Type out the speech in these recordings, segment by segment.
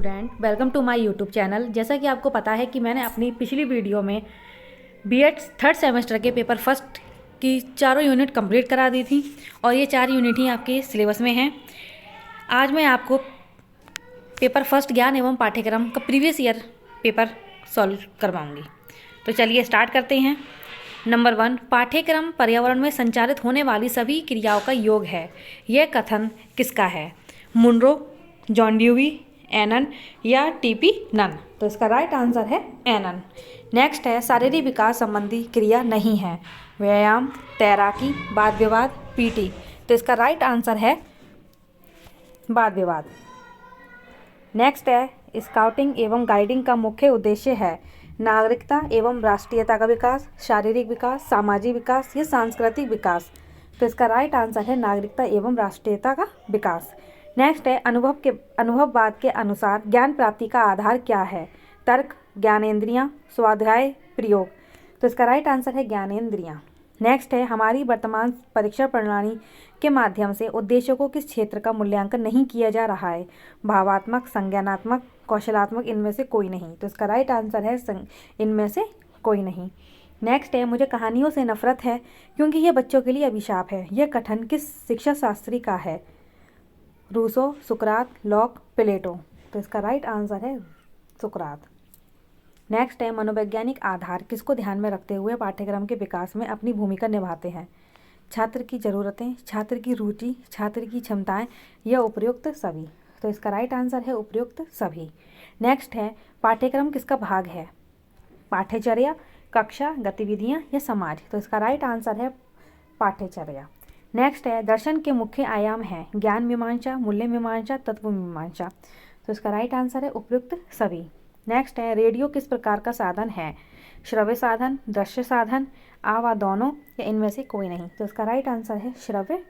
Friend, welcome to my YouTube channel. जैसा कि आपको पता है कि मैंने अपनी पिछली वीडियो में बीएड थर्ड सेमेस्टर के पेपर फर्स्ट की चारों यूनिट कंप्लीट करा दी थी और ये 4 यूनिट ही आपके सिलेबस में हैं। आज मैं आपको पेपर फर्स्ट ज्ञान एवं पाठ्यक्रम का प्रीवियस ईयर पेपर सॉल्व करवाऊंगी। तो चलिए स्टार्ट करते हैं। नंबर 1, पाठ्यक्रम पर्यावरण में संचालित होने वाली सभी क्रियाओं का योग है। यह कथन किसका है? मुनरो, जॉन ड्यूवी, एनन या टीपी नन। तो इसका राइट आंसर है एनन। नेक्स्ट है शारीरिक विकास संबंधी क्रिया नहीं है। व्यायाम, तैराकी, वाद विवाद, पीटी। तो इसका राइट आंसर है वाद विवाद। नेक्स्ट है स्काउटिंग एवं गाइडिंग का मुख्य उद्देश्य है नागरिकता एवं राष्ट्रीयता का विकास, शारीरिक विकास, सामाजिक विकास या सांस्कृतिक विकास। तो इसका राइट आंसर है नागरिकता एवं राष्ट्रीयता का विकास। नेक्स्ट है अनुभववाद के अनुसार ज्ञान प्राप्ति का आधार क्या है? तर्क, ज्ञानेंद्रियां, स्वाध्याय, प्रयोग। तो इसका राइट आंसर है ज्ञानेंद्रियां। नेक्स्ट है हमारी वर्तमान परीक्षा प्रणाली के माध्यम से उद्देश्यों को किस क्षेत्र का मूल्यांकन नहीं किया जा रहा है? भावात्मक, संज्ञानात्मक, कौशलात्मक, इनमें से कोई नहीं। तो इसका राइट आंसर है इनमें से कोई नहीं। नेक्स्ट है मुझे कहानियों से नफरत है क्योंकि यह बच्चों के लिए अभिशाप है। यह कथन किस शिक्षा शास्त्री का है? रूसो, सुकरात, लॉक, प्लेटो। तो इसका राइट आंसर है सुकरात। नेक्स्ट है मनोवैज्ञानिक आधार किसको ध्यान में रखते हुए पाठ्यक्रम के विकास में अपनी भूमिका निभाते हैं? छात्र की ज़रूरतें, छात्र की रुचि, छात्र की क्षमताएं या उपयुक्त सभी। तो इसका राइट आंसर है उपयुक्त सभी। नेक्स्ट है पाठ्यक्रम किसका भाग है? पाठ्यचर्या, कक्षा, गतिविधियां या समाज। तो इसका राइट आंसर है पाठ्यचर्या। नेक्स्ट है दर्शन के मुख्य आयाम हैं ज्ञान मीमांसा, मूल्य मीमांसा, तत्व मीमांसा। तो इसका राइट आंसर है उपयुक्त सभी। नेक्स्ट है रेडियो किस प्रकार का साधन है? श्रव्य साधन, दृश्य साधन, व दोनों या इनमें से कोई नहीं। तो इसका राइट आंसर है श्रव्य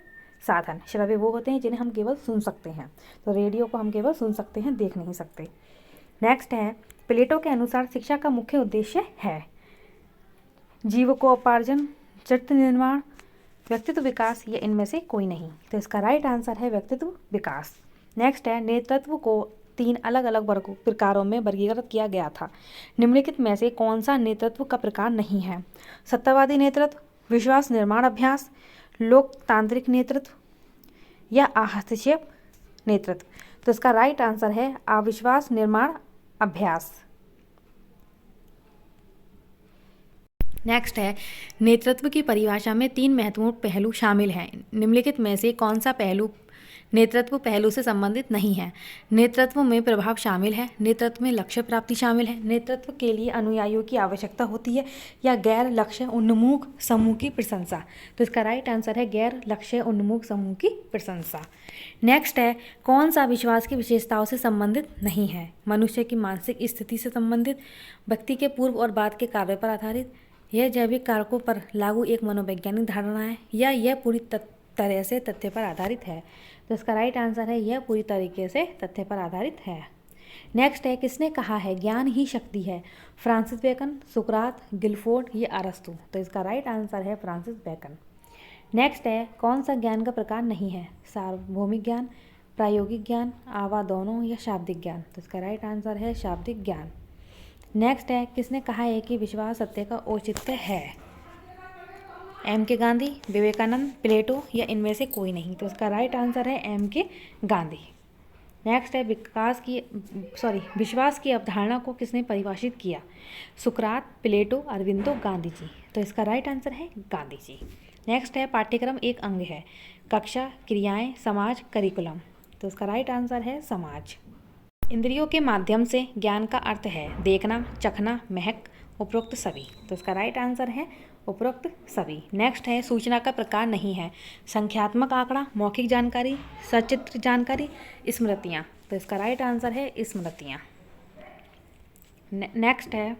साधन। श्रव्य वो होते हैं जिन्हें हम केवल सुन सकते हैं, तो रेडियो को हम केवल सुन सकते हैं, देख नहीं सकते। नेक्स्ट है प्लेटो के अनुसार शिक्षा का मुख्य उद्देश्य है जीविकोपार्जन, चरित्र निर्माण, व्यक्तित्व विकास या इनमें से कोई नहीं। तो इसका राइट आंसर है व्यक्तित्व विकास। नेक्स्ट है नेतृत्व को 3 अलग अलग प्रकारों में वर्गीकृत किया गया था। निम्नलिखित में से कौन सा नेतृत्व का प्रकार नहीं है? सत्तावादी नेतृत्व, विश्वास निर्माण अभ्यास, लोकतांत्रिक नेतृत्व या हस्तक्षेप नेतृत्व। तो इसका राइट आंसर है अविश्वास निर्माण अभ्यास। नेक्स्ट है नेतृत्व की परिभाषा में 3 महत्वपूर्ण पहलू शामिल हैं। निम्नलिखित में से कौन सा पहलू नेतृत्व पहलू से संबंधित नहीं है? नेतृत्व में प्रभाव शामिल है, नेतृत्व में लक्ष्य प्राप्ति शामिल है, नेतृत्व के लिए अनुयायियों की आवश्यकता होती है या गैर लक्ष्य उन्मुख समूह की प्रशंसा। तो इसका राइट आंसर है गैर लक्ष्य उन्मुख समूह की प्रशंसा। नेक्स्ट है कौन सा विश्वास की विशेषताओं से संबंधित नहीं है? मनुष्य की मानसिक स्थिति से संबंधित, व्यक्ति के पूर्व और बाद के कार्य पर आधारित, यह जैविक कारकों पर लागू एक मनोवैज्ञानिक धारणा है या यह पूरी तरह से तथ्य पर आधारित है। तो इसका राइट आंसर है यह पूरी तरीके से तथ्य पर आधारित है। नेक्स्ट है किसने कहा है ज्ञान ही शक्ति है? फ्रांसिस बेकन, सुकरात, गिलफोर्ड या अरस्तु। तो इसका राइट आंसर है फ्रांसिस बेकन। नेक्स्ट है कौन सा ज्ञान का प्रकार नहीं है? सार्वभौमिक ज्ञान, प्रायोगिक ज्ञान, व दोनों या शाब्दिक ज्ञान। तो इसका राइट आंसर है शाब्दिक ज्ञान। नेक्स्ट है किसने कहा है कि विश्वास सत्य का औचित्य है? M.K. गांधी, विवेकानंद, प्लेटो या इनमें से कोई नहीं। तो इसका राइट आंसर है M.K. गांधी। नेक्स्ट है विश्वास की अवधारणा को किसने परिभाषित किया? सुकरात, प्लेटो, अरविंदो, गांधी जी। तो इसका राइट आंसर है गांधी जी। नेक्स्ट है पाठ्यक्रम एक अंग है कक्षा, क्रियाएं, समाज, करिकुलम। तो इसका राइट आंसर है समाज। इंद्रियों के माध्यम से ज्ञान का अर्थ है देखना, चखना, महक, उपरोक्त सभी। तो इसका राइट आंसर है उपरोक्त सभी। नेक्स्ट है सूचना का प्रकार नहीं है संख्यात्मक आंकड़ा, मौखिक जानकारी, सचित्र जानकारी, स्मृतियाँ। तो इसका राइट आंसर है स्मृतियाँ। नेक्स्ट है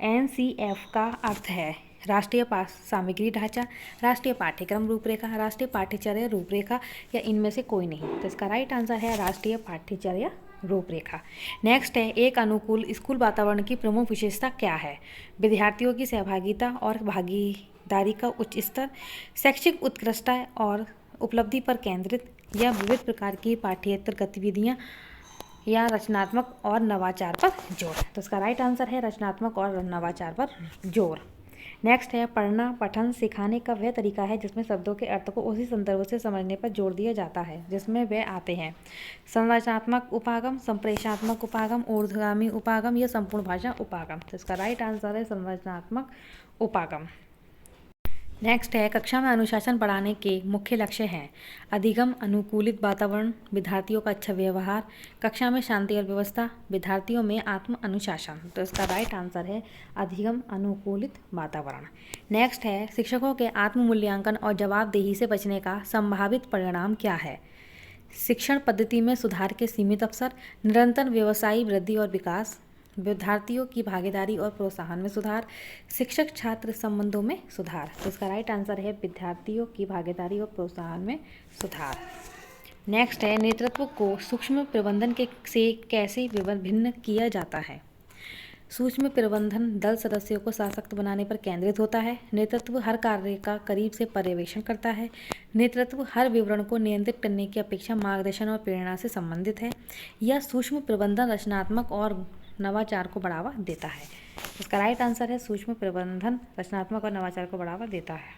NCF का अर्थ है राष्ट्रीय सामग्री ढांचा, राष्ट्रीय पाठ्यक्रम रूपरेखा, राष्ट्रीय पाठ्यचर्या रूपरेखा या इनमें से कोई नहीं। तो इसका राइट आंसर है राष्ट्रीय पाठ्यचर्या रूपरेखा। नेक्स्ट है एक अनुकूल स्कूल वातावरण की प्रमुख विशेषता क्या है? विद्यार्थियों की सहभागिता और भागीदारी का उच्च स्तर, शैक्षिक उत्कृष्टता और उपलब्धि पर केंद्रित या विविध प्रकार की पाठ्येतर गतिविधियाँ या रचनात्मक और नवाचार पर जोर। तो इसका राइट आंसर है रचनात्मक और नवाचार पर जोर। नेक्स्ट है पढ़ना पठन सिखाने का वह तरीका है जिसमें शब्दों के अर्थ को उसी संदर्भ से समझने पर जोर दिया जाता है, जिसमें वे आते हैं संरचनात्मक उपागम, संप्रेषणात्मक उपागम, ऊर्ध्वगामी उपागम या संपूर्ण भाषा उपागम। तो इसका राइट आंसर है संरचनात्मक उपागम। नेक्स्ट है कक्षा में अनुशासन बढ़ाने के मुख्य लक्ष्य हैं अधिगम, अनुकूलित वातावरण, विद्यार्थियों का अच्छा व्यवहार, कक्षा में शांति और व्यवस्था, विद्यार्थियों में आत्म अनुशासन। तो इसका राइट आंसर है अधिगम, अनुकूलित वातावरण। नेक्स्ट है शिक्षकों के आत्म मूल्यांकन और जवाबदेही से बचने का संभावित परिणाम क्या है। शिक्षण पद्धति में सुधार के सीमित अवसर, निरंतर व्यवसायी वृद्धि और विकास, विद्यार्थियों की भागीदारी और प्रोत्साहन में सुधार, शिक्षक छात्र संबंधों में सुधार। तो इसका राइट आंसर है विद्यार्थियों की भागीदारी और प्रोत्साहन में सुधार। नेक्स्ट है नेतृत्व को सूक्ष्म प्रबंधन से कैसे भिन्न किया जाता है। सूक्ष्म प्रबंधन दल सदस्यों को सशक्त बनाने पर केंद्रित होता है। नेतृत्व हर कार्य का करीब से पर्यवेक्षण करता है। नेतृत्व हर विवरण को नियंत्रित करने की अपेक्षा मार्गदर्शन और प्रेरणा से संबंधित है। यह सूक्ष्म प्रबंधन रचनात्मक और नवाचार को बढ़ावा देता है। इसका राइट आंसर है सूक्ष्म प्रबंधन रचनात्मक और नवाचार को बढ़ावा देता है।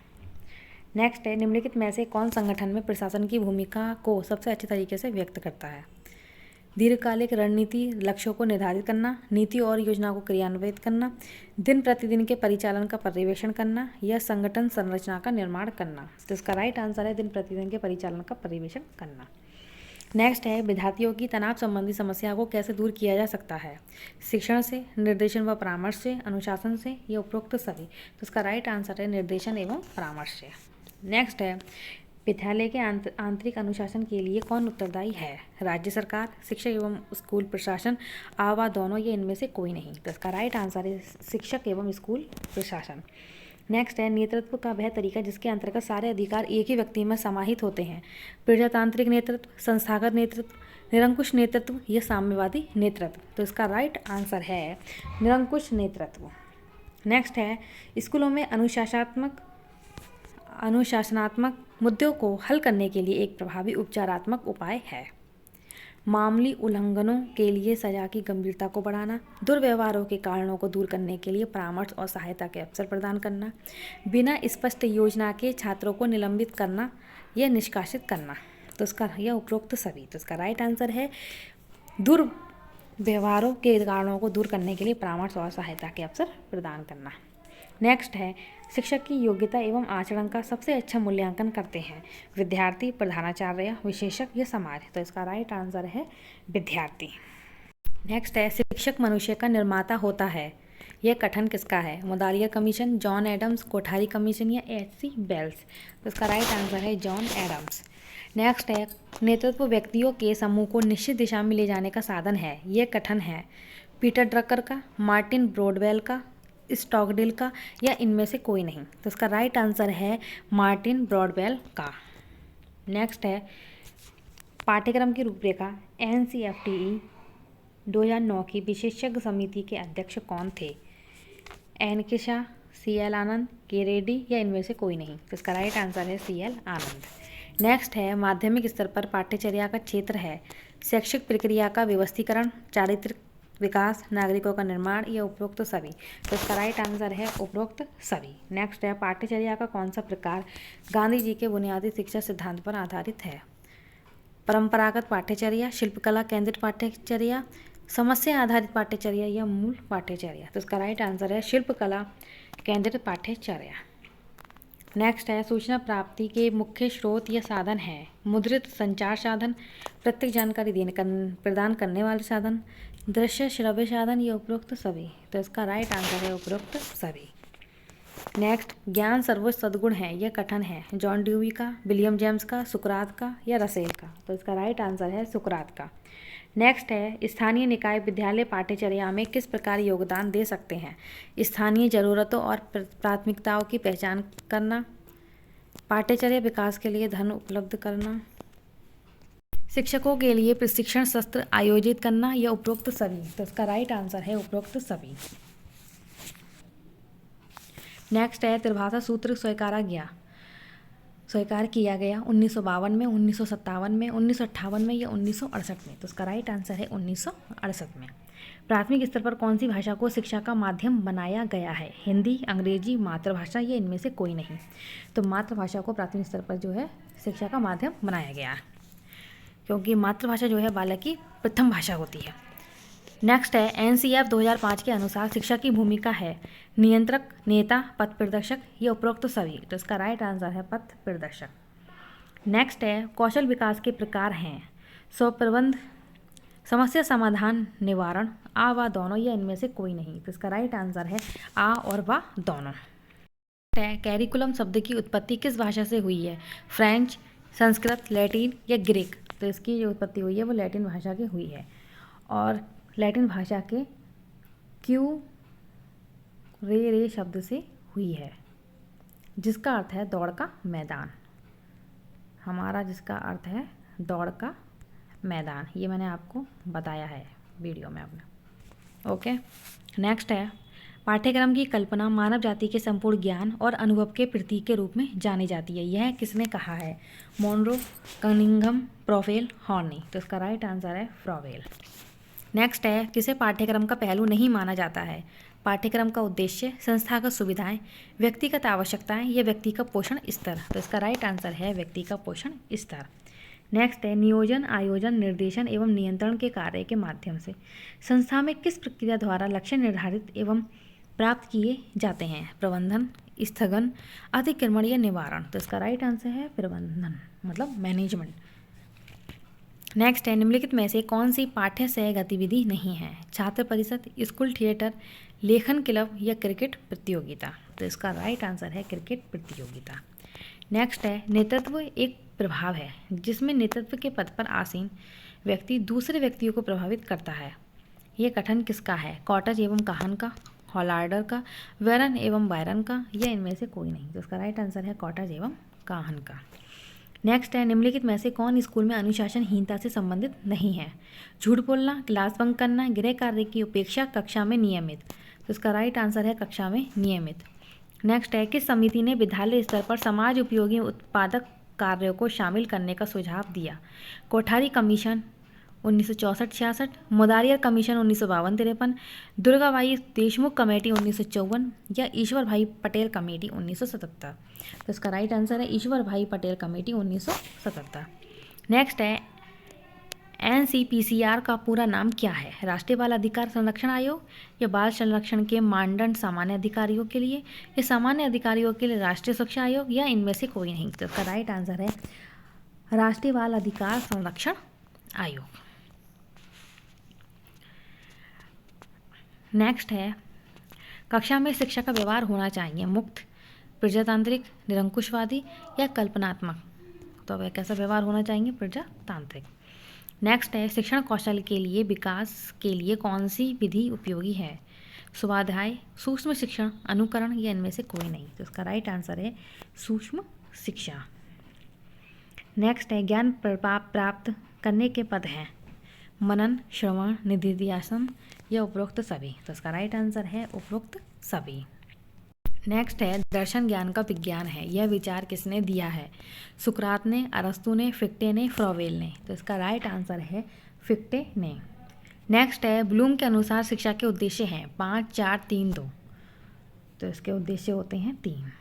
नेक्स्ट है निम्नलिखित में से कौन संगठन में प्रशासन की भूमिका को सबसे अच्छे तरीके से व्यक्त करता है। दीर्घकालिक रणनीति लक्ष्यों को निर्धारित करना, नीति और योजना को क्रियान्वित करना, दिन प्रतिदिन के परिचालन का पर्यवेक्षण करना या संगठन संरचना का निर्माण करना। तो इसका राइट आंसर है दिन प्रतिदिन के परिचालन का पर्यवेक्षण करना। नेक्स्ट है विद्यार्थियों की तनाव संबंधी समस्या को कैसे दूर किया जा सकता है। शिक्षण से, निर्देशन व परामर्श से, अनुशासन से या उपरोक्त सभी। तो इसका राइट आंसर है निर्देशन एवं परामर्श से। नेक्स्ट है विद्यालय के आंतरिक अनुशासन के लिए कौन उत्तरदायी है। राज्य सरकार, शिक्षक एवं स्कूल प्रशासन, आवा दोनों या इनमें से कोई नहीं। तो इसका राइट आंसर है शिक्षक एवं स्कूल प्रशासन। नेक्स्ट है नेतृत्व का वह तरीका जिसके अंतर्गत सारे अधिकार एक ही व्यक्ति में समाहित होते हैं। प्रजातांत्रिक नेतृत्व, संस्थागत नेतृत्व, निरंकुश नेतृत्व या साम्यवादी नेतृत्व। तो इसका राइट आंसर है निरंकुश नेतृत्व। नेक्स्ट है स्कूलों में अनुशासनात्मक मुद्दों को हल करने के लिए एक प्रभावी उपचारात्मक उपाय है। मामूली उल्लंघनों के लिए सजा की गंभीरता को बढ़ाना, दुर्व्यवहारों के कारणों को दूर करने के लिए परामर्श और सहायता के अवसर प्रदान करना, बिना स्पष्ट योजना के छात्रों को निलंबित करना या निष्कासित करना। तो इसका यह उपरोक्त सभी। तो इसका राइट आंसर है दुर्व्यवहारों के कारणों को दूर करने के लिए परामर्श और सहायता के अवसर प्रदान करना। नेक्स्ट है शिक्षक की योग्यता एवं आचरण का सबसे अच्छा मूल्यांकन करते हैं विद्यार्थी, प्रधानाचार्य, विशेषज्ञ या समाज। तो इसका राइट आंसर है विद्यार्थी। नेक्स्ट है शिक्षक मनुष्य का निर्माता होता है। यह कथन किसका है। Mudaliar commission, John Adams, Kothari commission या एच.सी. बेल्स। तो इसका राइट आंसर है जॉन एडम्स। नेक्स्ट है नेतृत्व व्यक्तियों के समूह को निश्चित दिशा में ले जाने का साधन है। यह कथन है पीटर ड्रकर का, मार्टिन ब्रॉडवेल का, स्टॉकडेल का या इनमें से कोई नहीं। तो इसका राइट आंसर है मार्टिन ब्रॉडवेल का। नेक्स्ट है पाठ्यक्रम की रूपरेखा NCFTE 2009 की विशेषज्ञ समिति के अध्यक्ष कौन थे। एनकेशा, CL आनंद, के रेड्डी या इनमें से कोई नहीं। तो इसका राइट आंसर है CL आनंद। नेक्स्ट है माध्यमिक स्तर पर पाठ्यचर्या का क्षेत्र है शैक्षिक प्रक्रिया का व्यवस्थीकरण, चारित्रिक विकास, नागरिकों का निर्माण या उपरोक्त सभी। तो इसका राइट आंसर है उपरोक्त सभी। नेक्स्ट है पाठ्यचर्या का कौन सा प्रकार गांधी जी के बुनियादी शिक्षा सिद्धांत पर आधारित है। परंपरागत पाठ्यचर्या, शिल्पकला केंद्रित पाठ्यचर्या, समस्या आधारित पाठ्यचर्या या मूल पाठ्यचर्या। तो इसका राइट आंसर है शिल्पकला केंद्रित पाठ्यचर्या। नेक्स्ट है सूचना प्राप्ति के मुख्य स्रोत या साधन है मुद्रित संचार साधन, प्रत्येक जानकारी प्रदान करने वाले साधन, दृश्य श्रव्य साधन या उपरोक्त सभी। तो इसका राइट आंसर है उपरोक्त सभी। नेक्स्ट ज्ञान सर्वोच्च सद्गुण है यह कथन है जॉन ड्यूई का, विलियम जेम्स का, सुकरात का या रसेल का। तो इसका राइट आंसर है सुकरात का। नेक्स्ट है स्थानीय निकाय विद्यालय पाठ्यचर्या में किस प्रकार योगदान दे सकते हैं। स्थानीय जरूरतों और प्राथमिकताओं की पहचान करना, पाठ्यचर्या विकास के लिए धन उपलब्ध करना, शिक्षकों के लिए प्रशिक्षण सत्र आयोजित करना या उपरोक्त सभी। तो इसका राइट आंसर है उपरोक्त सभी। नेक्स्ट है त्रिभाषा सूत्र स्वीकारा गया। स्वीकार किया गया 1952 में, 1957 में, 1958 में या 1968 में? तो इसका राइट आंसर है 1968 में। प्राथमिक स्तर पर कौन सी भाषा को शिक्षा का माध्यम बनाया गया है? हिंदी, अंग्रेजी, मातृभाषा या इनमें से कोई नहीं? तो मातृभाषा को प्राथमिक स्तर पर जो है शिक्षा का माध्यम बनाया गया है, क्योंकि मातृभाषा जो है बालक की प्रथम भाषा होती है। नेक्स्ट है एनसीएफ 2005 के अनुसार शिक्षा की भूमिका है नियंत्रक, नेता, पथ प्रदर्शक या उपरोक्त सभी? तो इसका राइट आंसर है पथ प्रदर्शक। नेक्स्ट है कौशल विकास के प्रकार हैं स्वप्रबंध, समस्या समाधान, निवारण, आ व दोनों या इनमें से कोई नहीं? तो इसका राइट आंसर है आ और व दोनों। कैरिकुलम शब्द की उत्पत्ति किस भाषा से हुई है? फ्रेंच, संस्कृत, लैटिन या ग्रीक? तो इसकी जो उत्पत्ति हुई है वो लैटिन भाषा की हुई है, और लैटिन भाषा के क्यू रे शब्द से हुई है, जिसका अर्थ है दौड़ का मैदान। हमारा जिसका अर्थ है दौड़ का मैदान, ये मैंने आपको बताया है वीडियो में आपने। ओके, नेक्स्ट है पाठ्यक्रम की कल्पना मानव जाति के संपूर्ण ज्ञान और अनुभव के प्रतीक के रूप में जानी जाती है। यह किसने कहा है? Monroe, Cunningham, Provell, Horney? तो इसका राइट आंसर है प्रोवेल। नेक्स्ट है किसे पाठ्यक्रम का पहलू नहीं माना जाता है? पाठ्यक्रम का उद्देश्य, संस्थागत सुविधाएं, व्यक्तिगत आवश्यकताएं या व्यक्ति का पोषण स्तर? तो इसका राइट आंसर है व्यक्ति का पोषण स्तर। नेक्स्ट है नियोजन, आयोजन, निर्देशन एवं नियंत्रण के कार्य के माध्यम से संस्था में किस प्रक्रिया द्वारा लक्ष्य निर्धारित एवं प्राप्त किए जाते हैं? प्रबंधन, स्थगन, अतिक्रमण या निवारण? तो इसका राइट आंसर है प्रबंधन, मतलब मैनेजमेंट। नेक्स्ट है निम्नलिखित में से कौन सी पाठ्य सह गतिविधि नहीं है? छात्र परिषद, स्कूल थिएटर, लेखन क्लब या क्रिकेट प्रतियोगिता? तो इसका राइट आंसर है क्रिकेट प्रतियोगिता। नेक्स्ट है नेतृत्व एक प्रभाव है जिसमें नेतृत्व के पद पर आसीन व्यक्ति दूसरे व्यक्तियों को प्रभावित करता है। यह कथन किसका है? कॉटज एवं काहन का, हॉलार्डर का, वेरन एवं बायरन का या इनमें से कोई नहीं? तो इसका राइट आंसर है कॉटज एवं काहन का। नेक्स्ट है निम्नलिखित में से कौन स्कूल में अनुशासनहीनता से संबंधित नहीं है? झूठ बोलना, क्लास बंक करना, गृह कार्य की उपेक्षा, कक्षा में नियमित? तो इसका राइट आंसर है कक्षा में नियमित। नेक्स्ट है किस समिति ने विद्यालय स्तर पर समाज उपयोगी उत्पादक कार्यों को शामिल करने का सुझाव दिया? Kothari commission 1964-66, Mudaliar commission 1952-53, Durgabai Deshmukh committee 1954 या ईश्वर भाई पटेल कमेटी 1977? तो इसका राइट आंसर है ईश्वर भाई पटेल कमेटी 1977। नेक्स्ट है NCPCR का पूरा नाम क्या है? राष्ट्रीय बाल अधिकार संरक्षण आयोग या बाल संरक्षण के मानदंड सामान्य अधिकारियों के लिए या सामान्य अधिकारियों के लिए राष्ट्रीय शिक्षा आयोग या इनमें से कोई नहीं? तो इसका राइट आंसर है राष्ट्रीय बाल अधिकार संरक्षण आयोग। नेक्स्ट है कक्षा में शिक्षा का व्यवहार होना चाहिए मुक्त, प्रजातांत्रिक, निरंकुशवादी या कल्पनात्मक? तो वह कैसा व्यवहार होना चाहिए? प्रजातांत्रिक। नेक्स्ट है शिक्षण कौशल के लिए विकास के लिए कौन सी विधि उपयोगी है? स्वाध्याय, सूक्ष्म शिक्षण, अनुकरण या इनमें से कोई नहीं? तो इसका राइट आंसर है सूक्ष्म शिक्षा। नेक्स्ट है ज्ञान प्राप्त करने के पद हैं मनन, श्रवण, निधिध्यासन या उपरोक्त सभी? तो इसका राइट आंसर है उपरोक्त सभी। नेक्स्ट है दर्शन ज्ञान का विज्ञान है, यह विचार किसने दिया है? सुकरात ने, अरस्तु ने, फिक्टे ने, फ्रोवेल ने? तो इसका राइट आंसर है फिक्टे ने। नेक्स्ट है ब्लूम के अनुसार शिक्षा के उद्देश्य हैं 5, 4, 3, 2? तो इसके उद्देश्य होते हैं 3।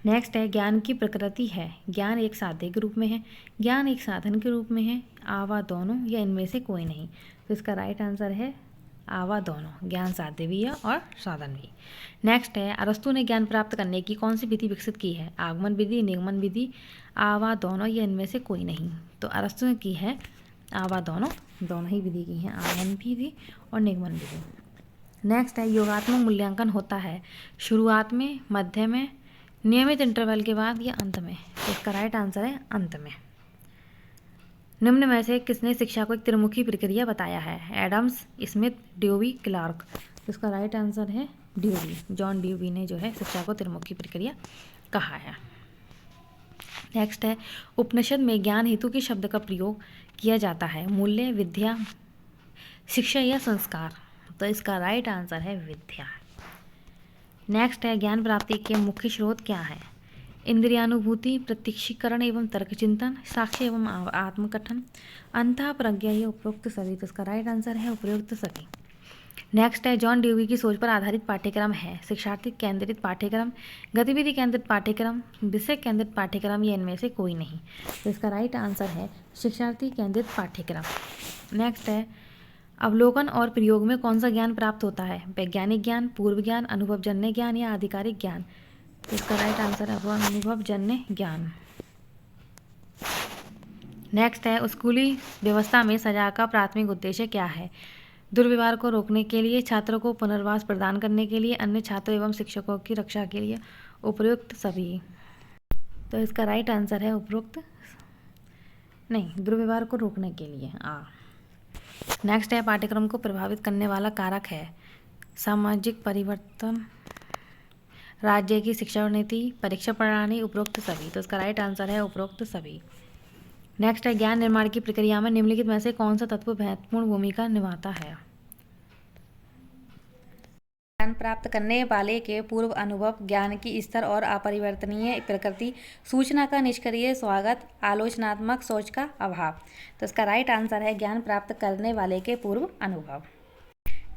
नेक्स्ट है ज्ञान की प्रकृति है, ज्ञान एक साध्य के रूप में है, ज्ञान एक साधन के रूप में है, आवा दोनों या इनमें से कोई नहीं? तो इसका राइट आंसर है आवा दोनों, ज्ञान साध्य भी है और साधन भी। नेक्स्ट है अरस्तु ने ज्ञान प्राप्त करने की कौन सी विधि विकसित की है? आगमन विधि, निगमन विधि, आवा दोनों या इनमें से कोई नहीं? तो अरस्तु ने की है आवा दोनों, दोनों ही विधि की हैं, आगमन विधि और निगमन विधि। नेक्स्ट है योगात्मक मूल्यांकन होता है शुरुआत में, मध्य में, नियमित इंटरवल के बाद या अंत में? तो इसका राइट आंसर है अंत में। निम्न में से किसने शिक्षा को एक त्रिमुखी प्रक्रिया बताया है? Adams, Smith, Dewey, Clarke? तो इसका राइट आंसर है ड्यूवी, जॉन ड्यूवी ने जो है शिक्षा को त्रिमुखी प्रक्रिया कहा है। नेक्स्ट है उपनिषद में ज्ञान हेतु के शब्द का प्रयोग किया जाता है मूल्य, विद्या, शिक्षा या संस्कार? तो इसका राइट आंसर है विद्या। नेक्स्ट है ज्ञान प्राप्ति के मुख्य स्रोत क्या है? इंद्रियानुभूति, प्रत्यक्षीकरण एवं तर्क चिंतन, साक्ष्य एवं आत्मकथन, अंतः प्रज्ञा, ये उपरोक्त सभी। तो इसका राइट आंसर है उपरोक्त सभी। नेक्स्ट है जॉन ड्यूवी की सोच पर आधारित पाठ्यक्रम है शिक्षार्थी केंद्रित पाठ्यक्रम, गतिविधि केंद्रित पाठ्यक्रम, विषय केंद्रित पाठ्यक्रम, या इनमें से कोई नहीं। तो इसका राइट आंसर है शिक्षार्थी केंद्रित पाठ्यक्रम। नेक्स्ट है अवलोकन और प्रयोग में कौन सा ज्ञान प्राप्त होता है? वैज्ञानिक ज्ञान, पूर्व ज्ञान, अनुभवजन्य ज्ञान, या आधिकारिक ज्ञान। तो इसका राइट आंसर है अनुभवजन्य ज्ञान। नेक्स्ट है स्कूली व्यवस्था में सजा का प्राथमिक उद्देश्य क्या है? दुर्व्यवहार को रोकने के लिए, छात्रों को पुनर्वास प्रदान करने के लिए, अन्य छात्रों एवं शिक्षकों की रक्षा के लिए, उपरोक्त सभी। तो इसका राइट आंसर है उपरोक्त नहीं, दुर्व्यवहार को रोकने के लिए। नेक्स्ट है पाठ्यक्रम को प्रभावित करने वाला कारक है सामाजिक परिवर्तन, राज्य की शिक्षा नीति, परीक्षा प्रणाली, उपरोक्त सभी। तो इसका राइट आंसर है उपरोक्त सभी। नेक्स्ट है ज्ञान निर्माण की प्रक्रिया में निम्नलिखित में से कौन सा तत्व महत्वपूर्ण भूमिका निभाता है? ज्ञान प्राप्त करने वाले के पूर्व अनुभव, ज्ञान की स्तर और अपरिवर्तनीय प्रकृति, सूचना का निष्क्रिय स्वागत, आलोचनात्मक सोच का अभाव। तो इसका राइट आंसर है ज्ञान प्राप्त करने वाले के पूर्व अनुभव।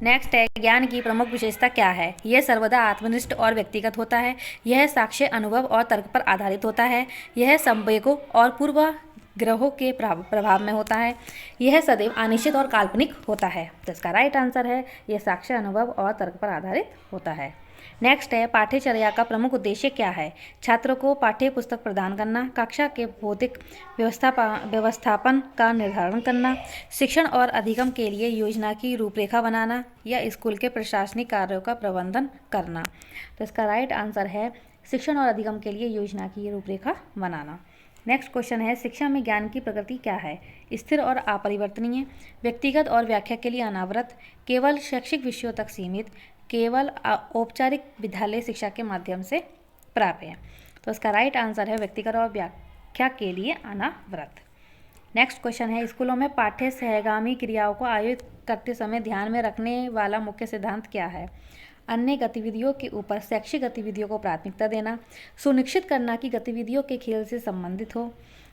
नेक्स्ट है ज्ञान की प्रमुख विशेषता क्या है? यह सर्वदा आत्मनिष्ठ और व्यक्तिगत होता है। यह साक्ष्य, अनुभव और तर्क पर आधारित होता है। यह संवेगों और पूर्वाग्रहों के प्रभाव में होता है। यह सदैव अनिश्चित और काल्पनिक होता है। तो इसका राइट आंसर है यह साक्ष्य, अनुभव और तर्क पर आधारित होता है। नेक्स्ट है पाठ्यचर्या का प्रमुख उद्देश्य क्या है? छात्रों को पाठ्य पुस्तक प्रदान करना, कक्षा के भौतिक व्यवस्थापन का निर्धारण करना, शिक्षण और अधिगम के लिए योजना की रूपरेखा बनाना, या स्कूल के प्रशासनिक कार्यों का प्रबंधन करना। तो इसका राइट आंसर है शिक्षण और अधिगम के लिए योजना की रूपरेखा बनाना। नेक्स्ट क्वेश्चन है शिक्षा में ज्ञान की प्रकृति क्या है? स्थिर और अपरिवर्तनीय, व्यक्तिगत और व्याख्या के लिए अनावृत, केवल शैक्षिक विषयों तक सीमित, केवल औपचारिक विद्यालय शिक्षा के माध्यम से प्राप्त है। तो इसका राइट आंसर है व्यक्तिगत और व्याख्या के लिए अनावृत। नेक्स्ट क्वेश्चन है स्कूलों में पाठ्य सहगामी क्रियाओं को आयोजित करते समय ध्यान में रखने वाला मुख्य सिद्धांत क्या है? अन्य गतिविधियों के ऊपर शैक्षिक गतिविधियों को प्राथमिकता देना, सुनिश्चित करना कि गतिविधियों के खेल से संबंधित हो,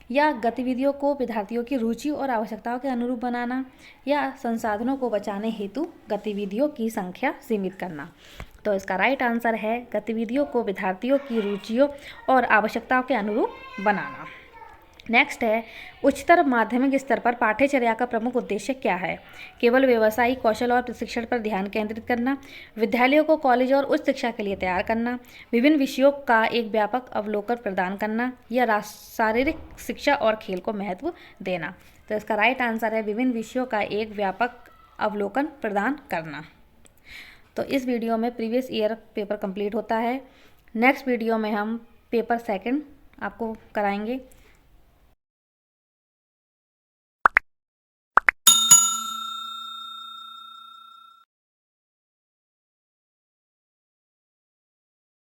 या गतिविधियों को विद्यार्थियों की रुचि और आवश्यकताओं के अनुरूप बनाना, या संसाधनों को बचाने हेतु गतिविधियों की संख्या सीमित करना। तो इसका राइट आंसर है गतिविधियों को विद्यार्थियों की रुचियों और आवश्यकताओं के अनुरूप बनाना। नेक्स्ट है उच्चतर माध्यमिक स्तर पर पाठ्यचर्या का प्रमुख उद्देश्य क्या है? केवल व्यावसायिक कौशल और प्रशिक्षण पर ध्यान केंद्रित करना, विद्यालयों को कॉलेज और उच्च शिक्षा के लिए तैयार करना, विभिन्न विषयों का एक व्यापक अवलोकन प्रदान करना, या शारीरिक शिक्षा और खेल को महत्व देना। तो इसका राइट आंसर है विभिन्न विषयों का एक व्यापक अवलोकन प्रदान करना। तो इस वीडियो में प्रीवियस ईयर पेपर कंप्लीट होता है। नेक्स्ट वीडियो में हम पेपर सेकंड आपको कराएंगे।